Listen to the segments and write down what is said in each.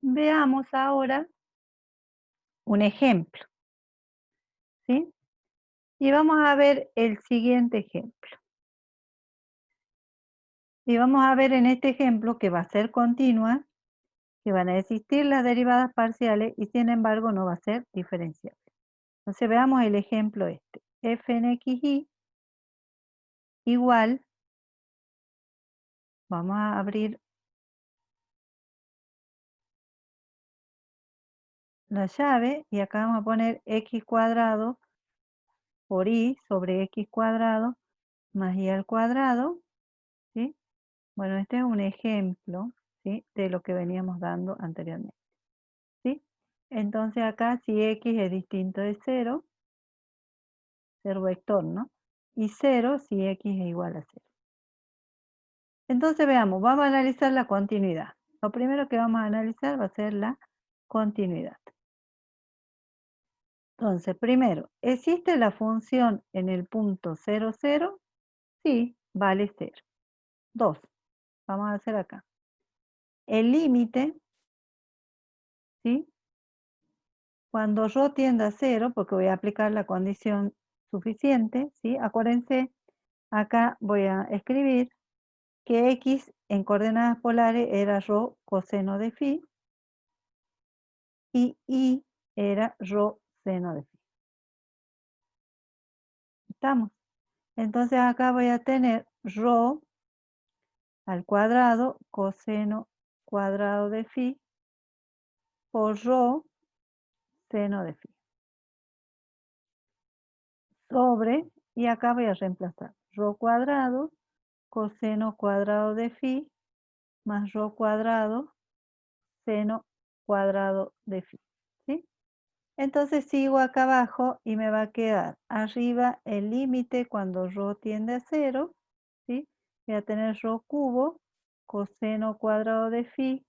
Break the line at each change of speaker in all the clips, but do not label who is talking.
Veamos ahora un ejemplo, ¿sí? Y vamos a ver el siguiente ejemplo. Y vamos a ver en este ejemplo que va a ser continua, que van a existir las derivadas parciales y sin embargo no va a ser diferenciable. Entonces veamos el ejemplo este. F en xy igual, vamos a abrir la llave y acá vamos a poner x cuadrado por y sobre x cuadrado más y al cuadrado, ¿sí? Bueno, este es un ejemplo, ¿sí?, de lo que veníamos dando anteriormente, ¿sí? Entonces acá si x es distinto de 0, ser vector, ¿no? Y 0 si x es igual a 0. Entonces veamos, vamos a analizar la continuidad. Lo primero que vamos a analizar va a ser la continuidad. Entonces, primero, ¿existe la función en el punto 0, 0? Sí, vale 0. 2, vamos a hacer acá. El límite, ¿sí?, cuando ρ tiende a 0, porque voy a aplicar la condición suficiente, ¿sí? Acuérdense, acá voy a escribir que x en coordenadas polares era ρ coseno de phi y y era ρ seno de phi. ¿Estamos? Entonces acá voy a tener ρ al cuadrado coseno cuadrado de phi por ρ seno de phi sobre, y acá voy a reemplazar ρ cuadrado coseno cuadrado de phi más ρ cuadrado seno cuadrado de phi, ¿sí? Entonces sigo acá abajo y me va a quedar arriba el límite cuando ρ tiende a 0, ¿sí? Voy a tener ρ cubo coseno cuadrado de phi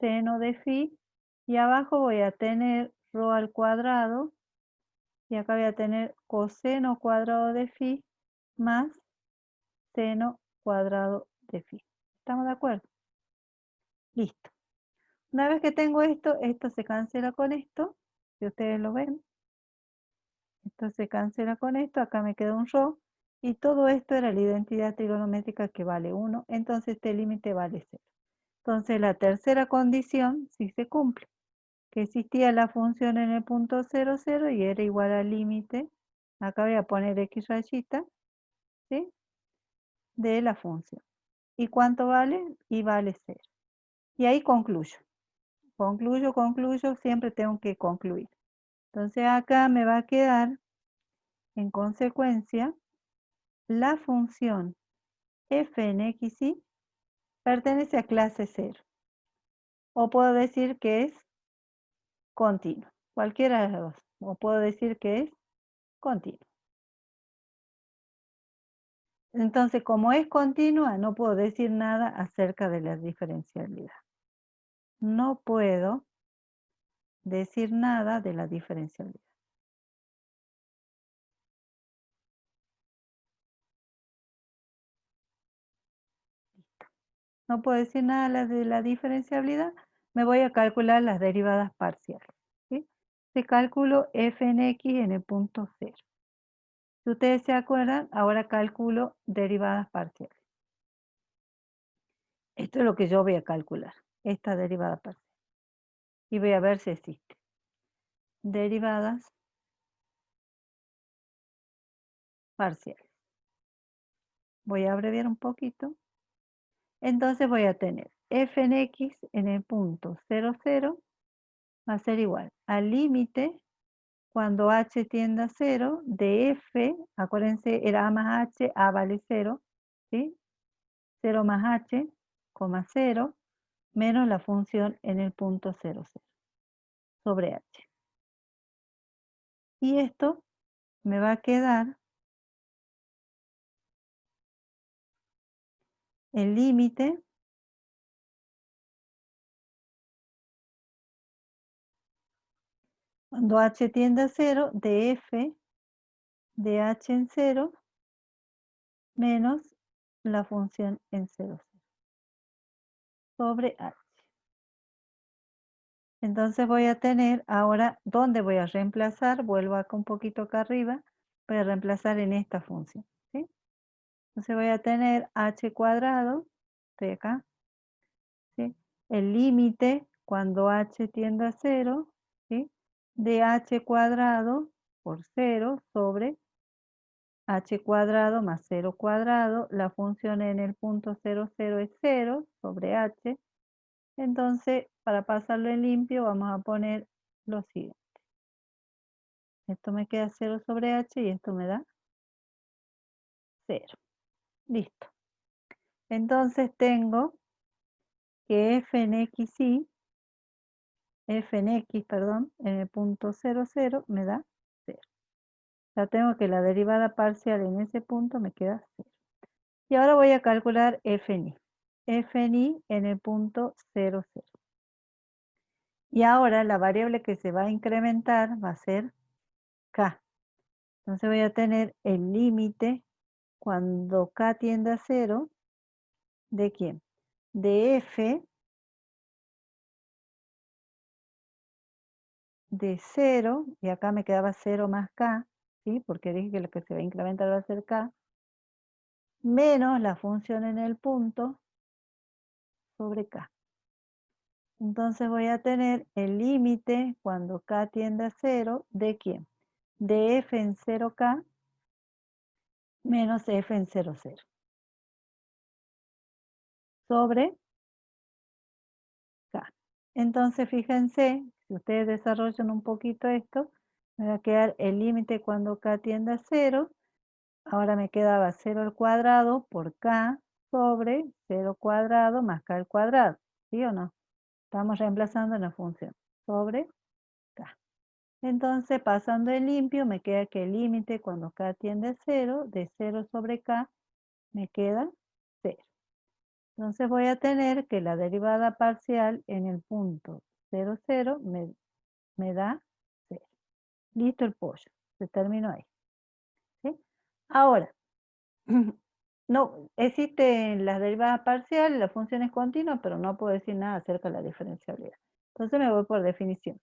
seno de phi y abajo voy a tener ρ al cuadrado y acá voy a tener coseno cuadrado de phi más seno cuadrado de phi. ¿Estamos de acuerdo? Listo. Una vez que tengo esto, esto se cancela con esto, si ustedes lo ven. Esto se cancela con esto, acá me queda un ρ, y todo esto era la identidad trigonométrica que vale 1, entonces este límite vale 0. Entonces la tercera condición sí se cumple, que existía la función en el punto 0, 0 y era igual al límite, acá voy a poner x rayita, ¿sí?, de la función. ¿Y cuánto vale? Y vale 0. Y ahí concluyo. Concluyo, siempre tengo que concluir. Entonces acá me va a quedar, en consecuencia, la función f en xy pertenece a clase 0. O puedo decir que es continua. Cualquiera de las dos. O puedo decir que es continua. Entonces, como es continua, no puedo decir nada acerca de la diferencialidad. No puedo decir nada de la diferencialidad. No puedo decir nada de la diferenciabilidad. Me voy a calcular las derivadas parciales, ¿sí? Se calculo f en x en el punto 0. Si ustedes se acuerdan, ahora calculo derivadas parciales. Esto es lo que yo voy a calcular, esta derivada parcial. Y voy a ver si existe. Derivadas parciales. Voy a abreviar un poquito. Entonces voy a tener f en x en el punto 0, 0 va a ser igual al límite cuando h tiende a 0 de f, acuérdense, era a más h, a vale 0, ¿sí? 0 más h, 0, menos la función en el punto 0, 0, sobre h. Y esto me va a quedar el límite cuando h tiende a 0 de f de h en 0 menos la función en 0, 0 sobre h. Entonces voy a tener ahora, ¿dónde voy a reemplazar? Vuelvo acá un poquito acá arriba, voy a reemplazar en esta función, ¿sí? Entonces voy a tener h cuadrado, estoy acá, ¿sí? El límite cuando h tiende a 0, ¿sí? De h cuadrado por 0 sobre h cuadrado más 0 cuadrado, la función en el punto 0, 0 es 0 sobre h. Entonces, para pasarlo en limpio, vamos a poner lo siguiente. Esto me queda 0 sobre h y esto me da 0. Listo. Entonces tengo que f en x, perdón, en el punto 0, 0 me da 0. Ya tengo que la derivada parcial en ese punto me queda 0. Y ahora voy a calcular f en y. F en y en el punto 0, 0. Y ahora la variable que se va a incrementar va a ser k. Entonces voy a tener el límite cuando k tiende a 0, ¿de quién? De f de 0, y acá me quedaba 0 más k, ¿sí? Porque dije que lo que se va a incrementar va a ser k, menos la función en el punto sobre k. Entonces voy a tener el límite cuando k tiende a 0, ¿de quién? De f en 0k menos f en 0, 0. Sobre k. Entonces fíjense, si ustedes desarrollan un poquito esto, me va a quedar el límite cuando k tiende a 0. Ahora me quedaba 0 al cuadrado por k sobre 0 cuadrado más k al cuadrado. ¿Sí o no? Estamos reemplazando en la función. Sobre k. Entonces, pasando en limpio, me queda que el límite cuando k tiende a 0, de 0 sobre k, me queda 0. Entonces voy a tener que la derivada parcial en el punto 0, 0 me da 0. Listo el pollo. Se terminó ahí. ¿Sí? Ahora, no, existen las derivadas parciales, las funciones continuas, pero no puedo decir nada acerca de la diferenciabilidad. Entonces me voy por definición.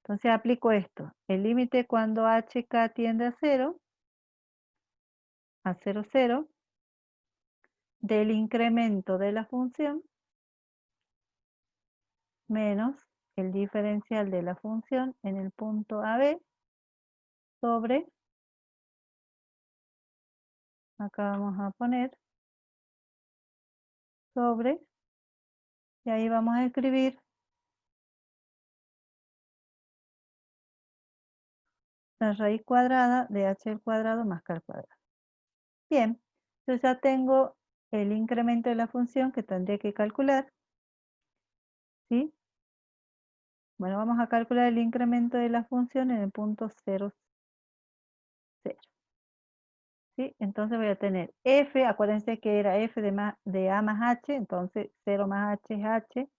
Entonces aplico esto. El límite cuando hk tiende a 0, a 0, 0, del incremento de la función menos el diferencial de la función en el punto AB sobre, acá vamos a poner, sobre, y ahí vamos a escribir la raíz cuadrada de h al cuadrado más k al cuadrado. Bien, yo ya tengo el incremento de la función que tendría que calcular, ¿sí? Bueno, vamos a calcular el incremento de la función en el punto 0, 0. ¿Sí? Entonces voy a tener f, acuérdense que era f de a más h, entonces 0 más h es h,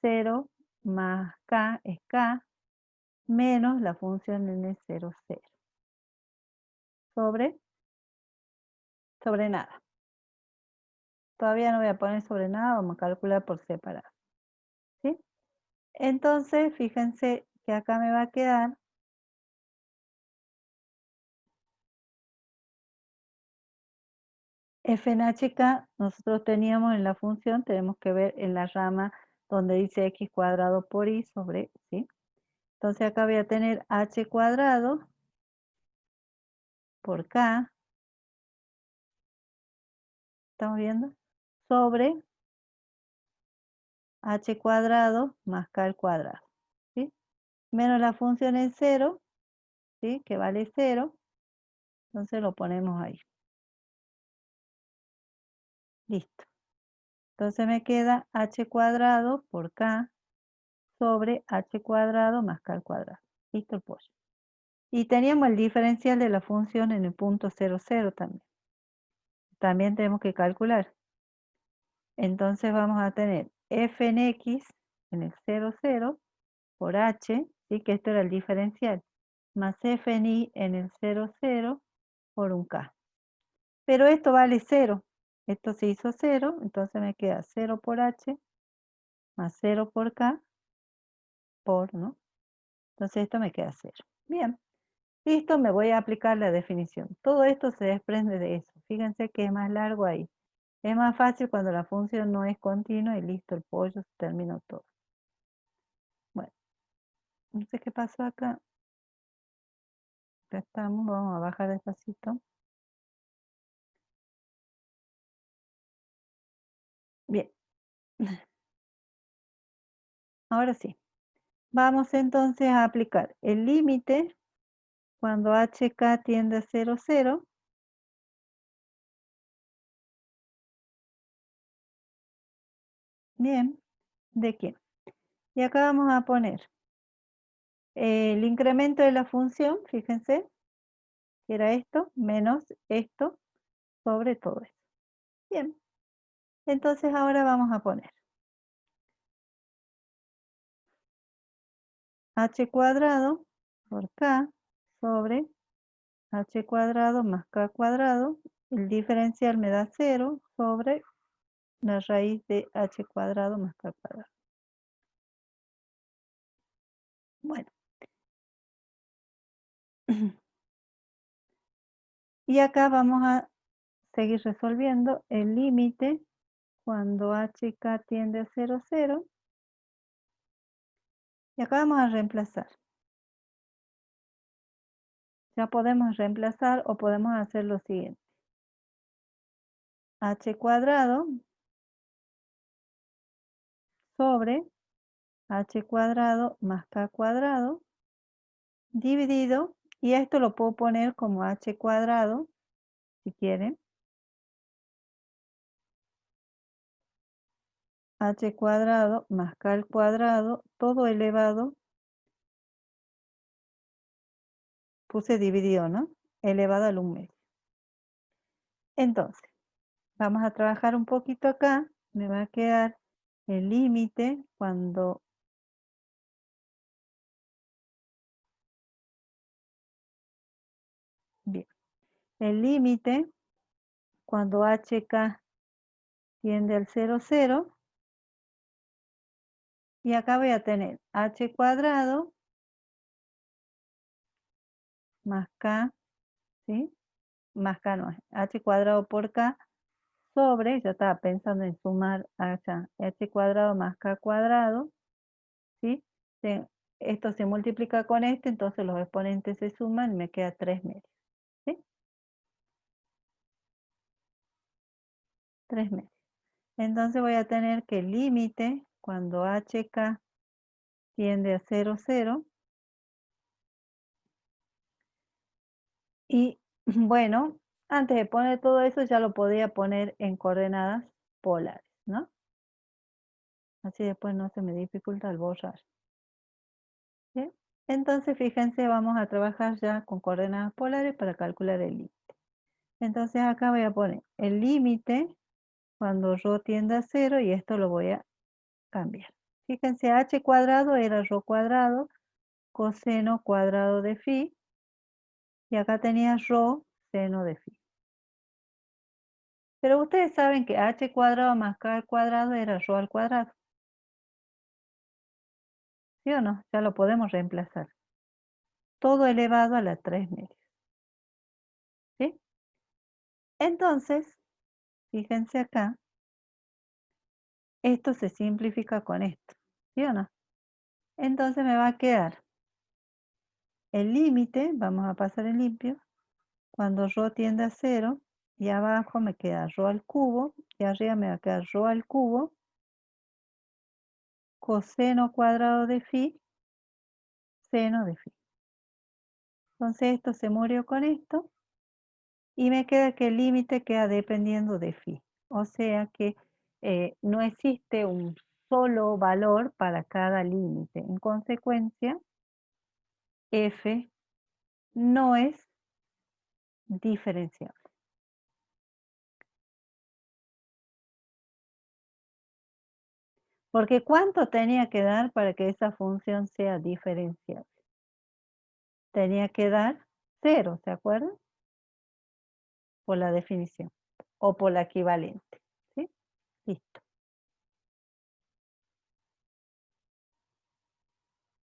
0 más k es k, menos la función n 0, 0. Sobre nada. Todavía no voy a poner sobre nada, vamos a calcular por separado. ¿Sí? Entonces, fíjense que acá me va a quedar f en hk, nosotros teníamos en la función, tenemos que ver en la rama donde dice x cuadrado por y sobre, ¿sí? Entonces acá voy a tener h cuadrado por k, ¿estamos viendo? Sobre h cuadrado más k al cuadrado, ¿sí? Menos la función en 0, ¿sí? Que vale 0, entonces lo ponemos ahí. Listo. Entonces me queda h cuadrado por k sobre h cuadrado más k al cuadrado. Listo el pollo. Y teníamos el diferencial de la función en el punto 0, 0 también. También tenemos que calcular. Entonces vamos a tener f en x en el 0, 0 por h, ¿sí? Que esto era el diferencial, más f en y en el 0, 0 por un k. Pero esto vale 0. Esto se hizo 0, entonces me queda 0 por h más 0 por k por, ¿no? Entonces esto me queda 0. Bien, listo, me voy a aplicar la definición. Todo esto se desprende de eso. Fíjense que es más largo ahí. Es más fácil cuando la función no es continua y listo, el pollo se terminó todo. Bueno, no sé qué pasó acá. Ya estamos, vamos a bajar despacito. Bien, ahora sí. Vamos entonces a aplicar el límite cuando HK tiende a 0, 0. Bien, ¿de qué? Y acá vamos a poner el incremento de la función, fíjense, que era esto, menos esto, sobre todo esto. Bien, entonces ahora vamos a poner h cuadrado por k sobre h cuadrado más k cuadrado. El diferencial me da 0 sobre la raíz de h cuadrado más k cuadrado. Bueno. Y acá vamos a seguir resolviendo el límite cuando HK tiende a 0, 0. Y acá vamos a reemplazar. Ya podemos reemplazar o podemos hacer lo siguiente. H cuadrado sobre H cuadrado más K cuadrado dividido, y esto lo puedo poner como H cuadrado, si quieren. H cuadrado más K al cuadrado, todo elevado. Puse dividido, ¿no? Elevado al 1 medio. Entonces, vamos a trabajar un poquito acá. Me va a quedar el límite cuando bien, el límite cuando HK tiende al 0, 0. Y acá voy a tener H cuadrado más K, ¿sí? Más K no es, H cuadrado por K sobre, yo estaba pensando en sumar allá, H cuadrado más K cuadrado, ¿sí? Esto se multiplica con este, entonces los exponentes se suman y me queda 3 medios, ¿sí? 3 medios. Entonces voy a tener que el límite cuando HK tiende a 0, 0. Y bueno, antes de poner todo eso ya lo podía poner en coordenadas polares, ¿no? Así después no se me dificulta el borrar. ¿Bien? Entonces fíjense, vamos a trabajar ya con coordenadas polares para calcular el límite. Entonces acá voy a poner el límite cuando ρ tiende a 0 y esto lo voy a cambiar. Fíjense, h cuadrado era ρ cuadrado coseno cuadrado de phi, y acá tenía ρ seno de phi. Pero ustedes saben que h cuadrado más k al cuadrado era ρ al cuadrado. ¿Sí o no? Ya lo podemos reemplazar. Todo elevado a la 3 medios. ¿Sí? Entonces, fíjense acá, esto se simplifica con esto. ¿Sí o no? Entonces me va a quedar el límite, vamos a pasar en limpio, cuando ρ tiende a 0, y abajo me queda ρ al cubo, y arriba me va a quedar ρ al cubo, coseno cuadrado de phi, seno de phi. Entonces esto se murió con esto, y me queda que el límite queda dependiendo de phi. O sea que no existe un solo valor para cada límite. En consecuencia, f no es diferenciable. Porque ¿cuánto tenía que dar para que esa función sea diferenciable? Tenía que dar 0, ¿se acuerdan? Por la definición o por la equivalente. ¿Sí? Listo.